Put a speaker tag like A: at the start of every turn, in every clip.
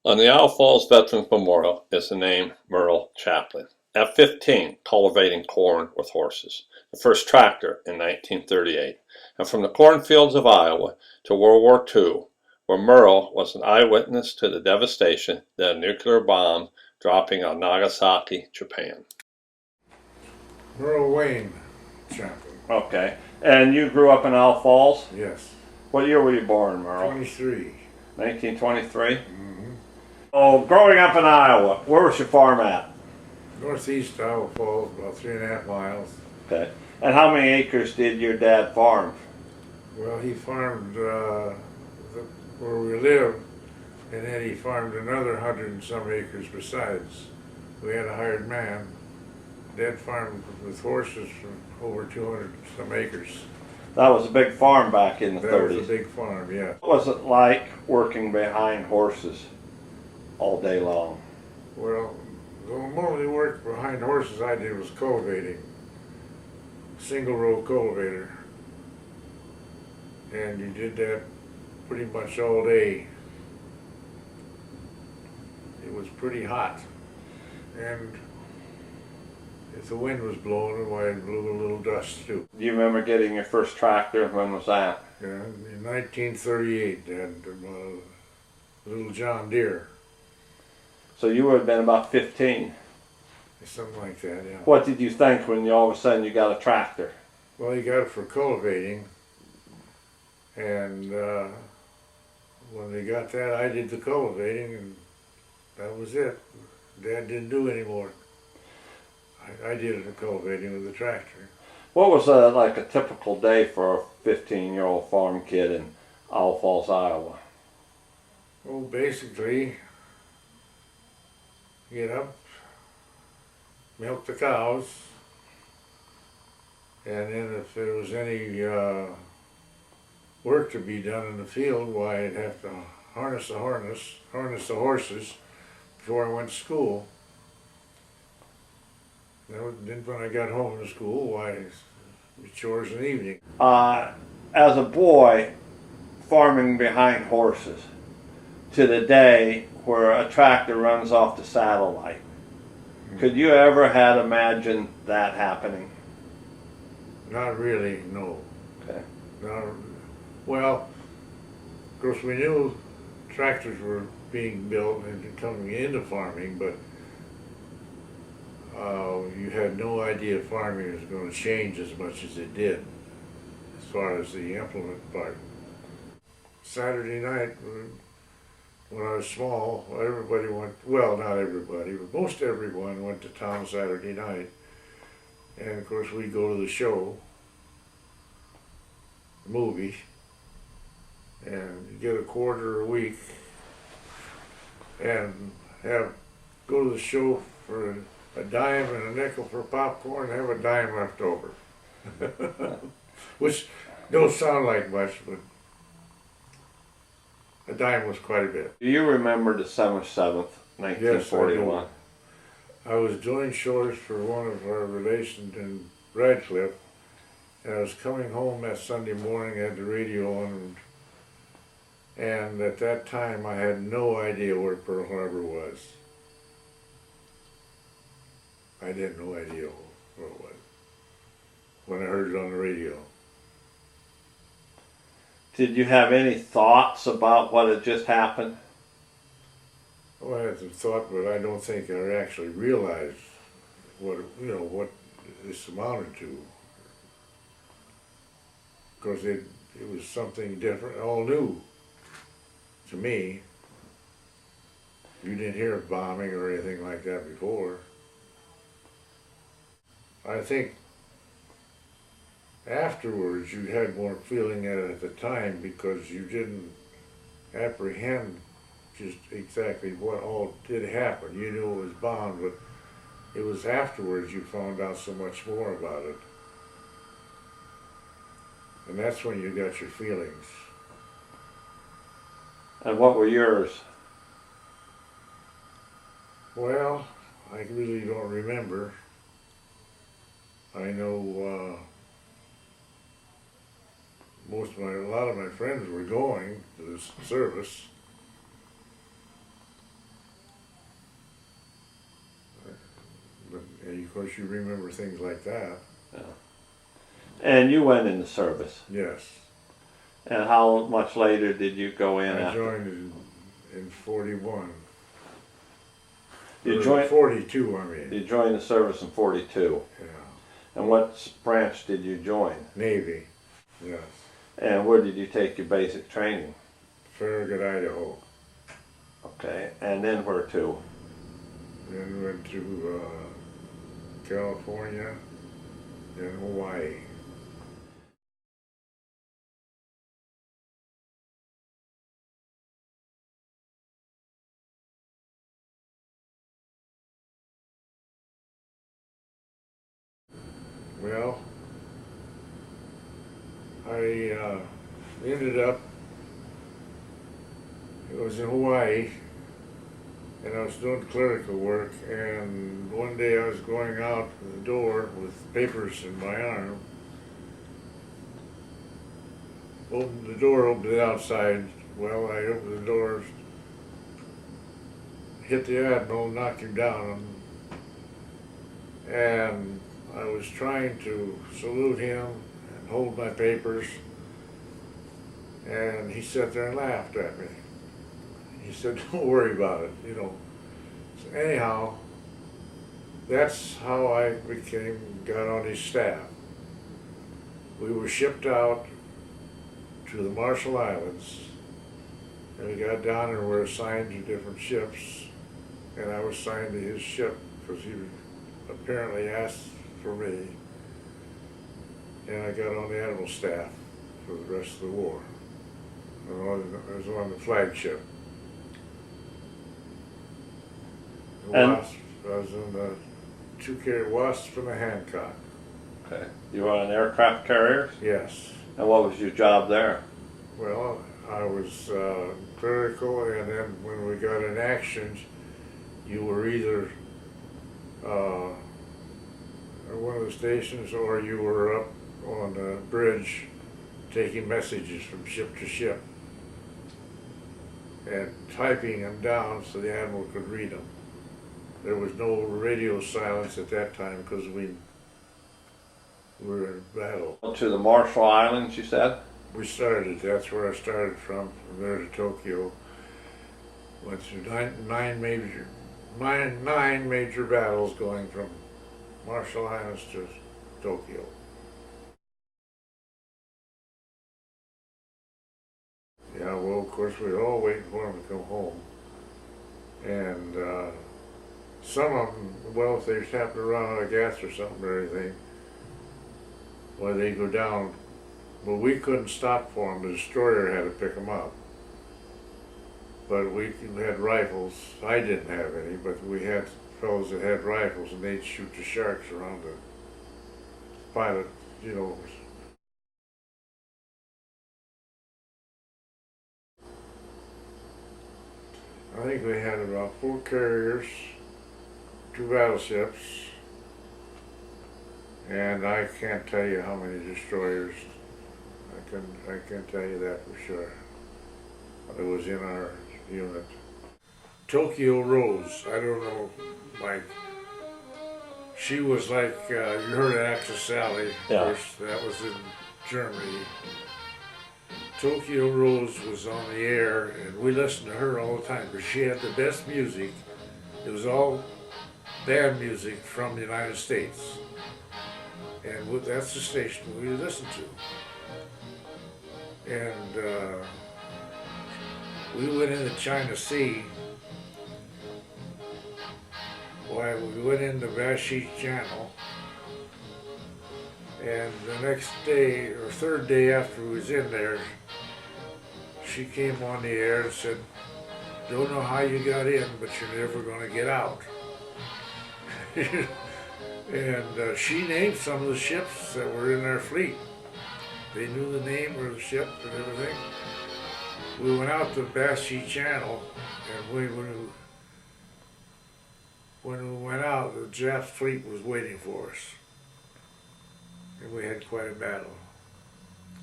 A: On the Isle Falls Veterans Memorial is the name Merle Chaplin. At 15, cultivating corn with horses, the first tractor in 1938, and from the cornfields of Iowa to World War II, where Merle was an eyewitness to the devastation that a nuclear bomb dropping on Nagasaki, Japan.
B: Merle Wayne Chaplin.
A: Okay, and you grew up in Isle Falls?
B: Yes.
A: What year were you born, Merle?
B: 23.
A: 1923?
B: Mm-hmm.
A: Oh, growing up in Iowa, where was your farm at?
B: Northeast Iowa Falls, about 3.5 miles.
A: Okay. And how many acres did your dad farm?
B: Well, he farmed where we lived, and then he farmed another 100 and some acres besides. We had a hired man. Dad farmed with horses for over 200 some acres.
A: That was a big farm back in the 30s.
B: That was a big farm, yeah.
A: What was it like working behind horses all day long?
B: Well, the only work behind horses I did was cultivating. Single row cultivator. And you did that pretty much all day. It was pretty hot. And if the wind was blowing, why it blew a little dust too.
A: Do you remember getting your first tractor? When was that?
B: Yeah, in 1938, Dad, little John Deere.
A: So you would have been about 15.
B: Something like that, yeah.
A: What did you think when all of a sudden you got a tractor?
B: Well, you got it for cultivating. And when they got that, I did the cultivating, and that was it. Dad didn't do any more. I did the cultivating with the tractor.
A: What was like a typical day for a 15-year-old farm kid in Isle Falls, Iowa?
B: Well, basically, get up, milk the cows, and then if there was any work to be done in the field, why I'd have to harness the horses before I went to school. Then when I got home from school, why, chores in the evening.
A: As a boy, farming behind horses, to the day where a tractor runs off the satellite. Could you ever had imagined that happening?
B: Not really, no.
A: Okay.
B: Well, of course we knew tractors were being built and coming into farming, but you had no idea farming was going to change as much as it did, as far as the implement part. Saturday night, when I was small, everybody went, well, not everybody, but most everyone went to town Saturday night. And of course we'd go to the show, the movie, and get a quarter a week and go to the show for a dime and a nickel for popcorn and have a dime left over. Which don't sound like much, but a dime was quite a bit.
A: Do you remember December 7th, 1941?
B: Yes, I was doing chores for one of our relations in Radcliffe, and I was coming home that Sunday morning, I had the radio on, and at that time I had no idea where Pearl Harbor was. I had no idea where it was when I heard it on the radio.
A: Did you have any thoughts about what had just happened?
B: Well, I had some thought, but I don't think I actually realized what this amounted to. Of course, it was something different, all new to me. You didn't hear of bombing or anything like that before. I think afterwards you had more feeling at it at the time because you didn't apprehend just exactly what all did happen. You knew it was bombed, but it was afterwards you found out so much more about it. And that's when you got your feelings.
A: And what were yours?
B: Well, I really don't remember. I know a lot of my friends were going to this service, course, you remember things like that.
A: Yeah. And you went in the service.
B: Yes.
A: And how much later did you go in?
B: I
A: after?
B: joined in 41.
A: You
B: Or
A: joined
B: 42, I mean.
A: You joined the service in 42.
B: Yeah.
A: And what branch did you join?
B: Navy. Yes.
A: And where did you take your basic training?
B: Farragut, Idaho.
A: Okay. And then where to?
B: Then went to California and Hawaii. Well, I ended up, it was in Hawaii, and I was doing clerical work, and one day I was going out the door with papers in my arm. Opened the door, opened it outside. Well, I opened the door, hit the Admiral, knocked him down, and I was trying to salute him and hold my papers, and he sat there and laughed at me. He said, "Don't worry about it, you know." So anyhow, that's how I got on his staff. We were shipped out to the Marshall Islands, and we got down and were assigned to different ships, and I was assigned to his ship because he apparently asked for me, and I got on the Admiral's staff for the rest of the war. I was on the flagship.
A: And
B: Wasp. I was in the two-carrier Wasp and the Hancock.
A: Okay. You were on aircraft carriers?
B: Yes.
A: And what was your job there?
B: Well, I was clerical, and then when we got in actions, you were either at one of the stations or you were up on the bridge taking messages from ship to ship and typing them down so the Admiral could read them. There was no radio silence at that time because we were in battle.
A: To the Marshall Islands, you said?
B: We started, that's where I started from there to Tokyo. Went through nine major battles going from Marshall Islands to Tokyo. Yeah, well, of course, we were all waiting for him to come home. And some of them, well, if they just happened to run out of gas or something or anything, well, they go down. But we couldn't stop for them. The destroyer had to pick them up. But we had rifles. I didn't have any, but we had fellows that had rifles, and they'd shoot the sharks around the pilot, you know. I think we had about 4 carriers, 2 battleships, and I can't tell you how many destroyers. I can tell you that for sure. It was in our unit. Tokyo Rose, I don't know, Mike. She was like, you heard of Axel Sally, of course, that was in Germany. Tokyo Rose was on the air, and we listened to her all the time because she had the best music. It was all band music from the United States. And that's the station we listened to. And we went into China Sea. Why, we went into Bashi Channel, and the next day, or third day after we was in there, she came on the air and said, "Don't know how you got in, but you're never going to get out." And she named some of the ships that were in our fleet. They knew the name of the ship and everything. We went out to Bashi Channel, and when we went out, the Jap fleet was waiting for us. And we had quite a battle.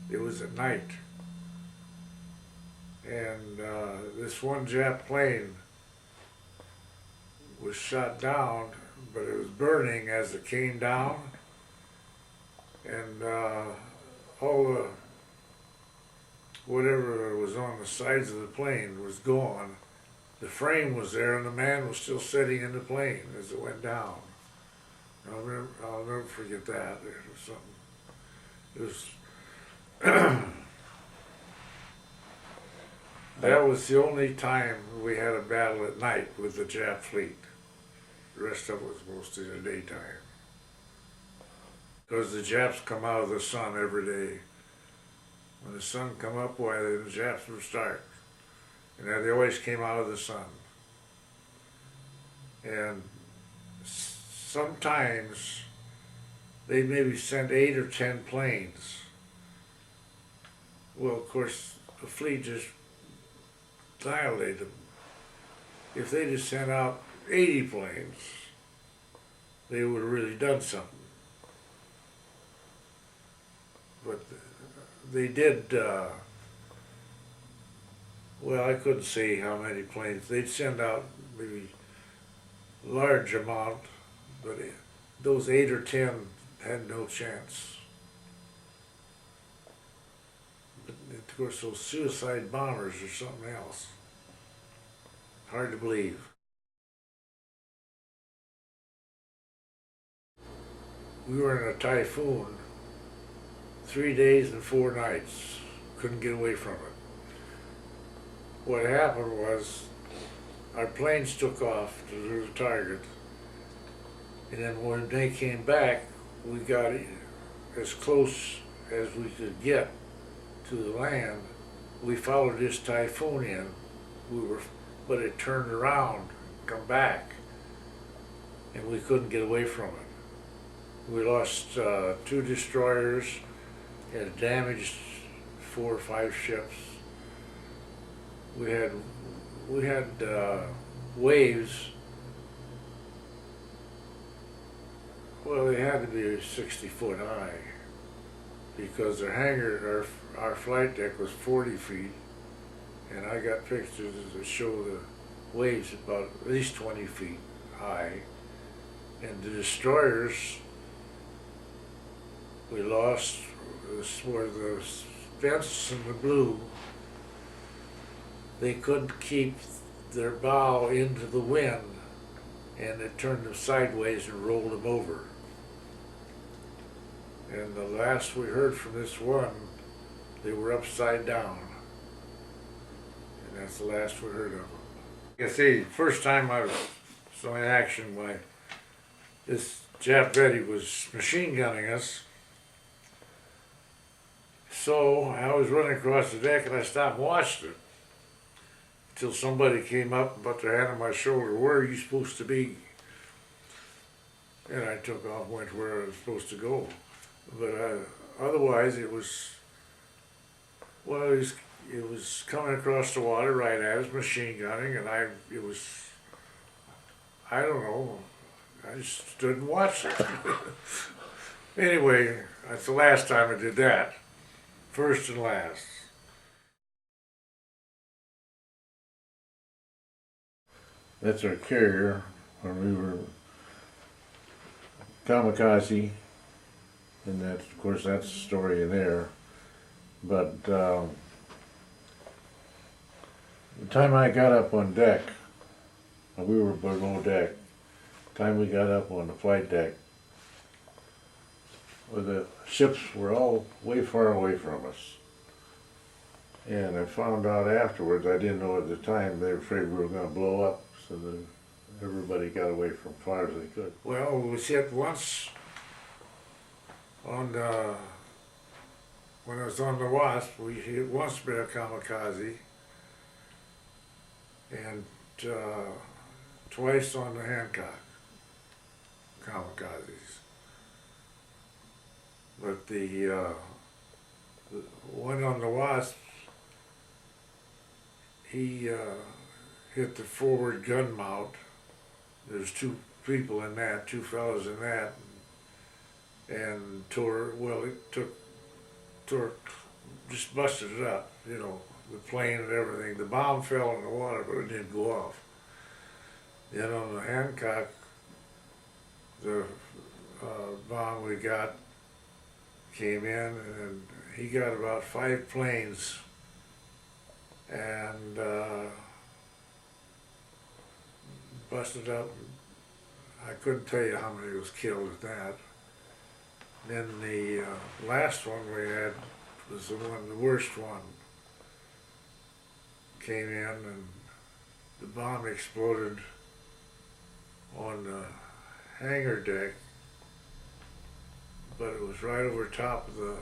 B: It was at night. And this one Jap plane was shot down but it was burning as it came down, and all the whatever was on the sides of the plane was gone. The frame was there, and the man was still sitting in the plane as it went down. I'll never forget that. It was something. It was. That was the only time we had a battle at night with the Jap fleet. The rest of it was mostly in the daytime. Because the Japs come out of the sun every day. When the sun come up, why, then the Japs would start. And they always came out of the sun. And sometimes they'd maybe send 8 or 10 planes. Well, of course, the fleet just annihilated them. If they just sent out 80 planes, they would have really done something. But they did, well, I couldn't say how many planes. They'd send out maybe a large amount, but those 8 or 10 had no chance. But of course, those suicide bombers are something else. Hard to believe. We were in a typhoon 3 days and 4 nights. Couldn't get away from it. What happened was our planes took off to the target, and then when they came back, we got as close as we could get to the land. We followed this typhoon in. But it turned around and come back, and we couldn't get away from it. We lost 2 destroyers, had damaged 4 or 5 ships. We had waves. Well, they had to be 60 foot high because their hangar, our flight deck was 40 feet, and I got pictures that show the waves about at least 20 feet high. And the destroyers, we lost where the Spence and the Blue, they couldn't keep their bow into the wind, and it turned them sideways and rolled them over. And the last we heard from this one, they were upside down. And that's the last we heard of them. Like I say, first time I saw in action, this Jap Betty was machine gunning us. So I was running across the deck and I stopped and watched it until somebody came up and put their hand on my shoulder. "Where are you supposed to be?" And I took off, went to where I was supposed to go. But otherwise it was, well, it was coming across the water right at us, machine gunning, and I don't know, I just stood and watched it. Anyway, that's the last time I did that. First and last. That's our carrier when we were kamikaze, and that's, of course, that's the story in there. But the time I got up on deck, we were below deck. The time we got up on the flight deck, well, the ships were all way far away from us. And I found out afterwards, I didn't know at the time, they were afraid we were going to blow up, so everybody got away from as far as they could. Well, we was hit once on the, when I was on the Wasp, we hit once by a kamikaze, and twice on the Hancock kamikazes. But the one on the Wasp, he hit the forward gun mount. There's 2 people in that, 2 fellows in that, and tore, well, it tore, just busted it up, you know, the plane and everything. The bomb fell in the water, but it didn't go off. Then on the Hancock, the bomb we got came in, and he got about 5 planes, and busted up. I couldn't tell you how many was killed at that. Then the last one we had was the worst one. Came in and the bomb exploded on the hangar deck, but it was right over top of the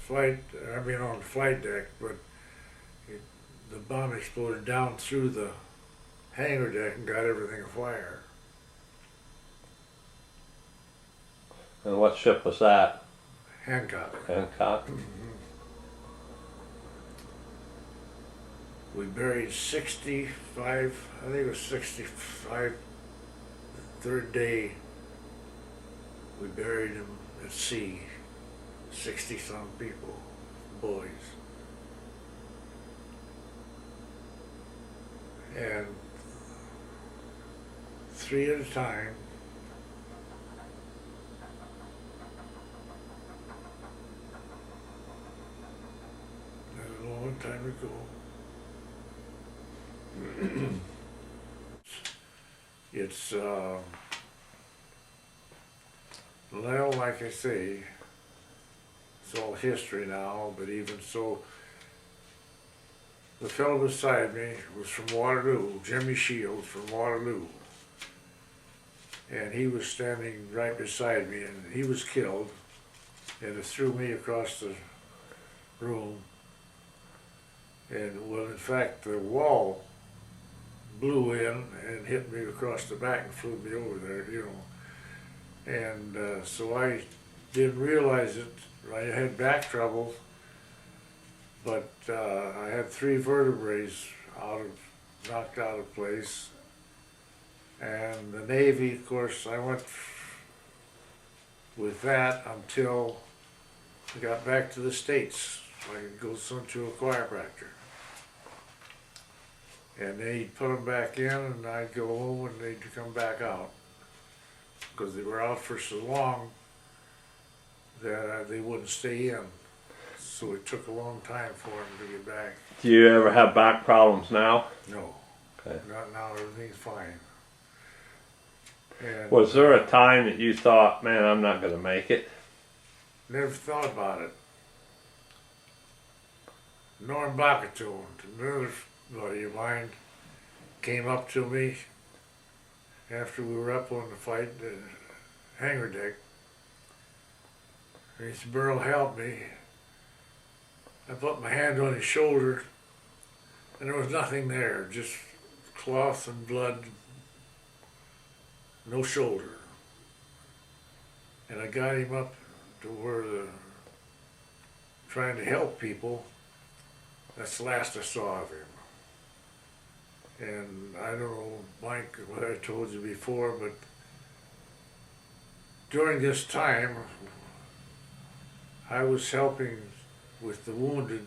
B: on the flight deck, but the bomb exploded down through the hangar deck and got everything afire.
A: And what ship was that?
B: Hancock.
A: Hancock?
B: We buried 65, I think it was 65, the third day we buried him at sea, 60-some people, boys. And 3 at a time. That's a long time ago. It's, well, like I say, it's all history now, but even so, the fellow beside me was from Waterloo, Jimmy Shields from Waterloo. And he was standing right beside me, and he was killed, and it threw me across the room. And, well, in fact, the wall blew in and hit me across the back and flew me over there, you know. And so I didn't realize it. I had back trouble, but I had 3 vertebrae knocked out of place. And the Navy, of course, I went with that until I got back to the States. So I could go to a chiropractor. And they'd put them back in, and I'd go home, and they'd come back out. Because they were out for so long that they wouldn't stay in. So it took a long time for them to get back.
A: Do you ever have back problems now?
B: No.
A: Okay.
B: Not now, everything's fine. And
A: Was there a time that you thought, man, I'm not going to make it?
B: never thought about it. Norm Bakatoon, another buddy of mine, came up to me after we were up on the fight, the hangar deck. And he said, "Merle, help me." I put my hand on his shoulder, and there was nothing there, just cloth and blood, no shoulder. And I got him up to where trying to help people. That's the last I saw of him. And I don't know, Mike, what I told you before, but during this time, I was helping with the wounded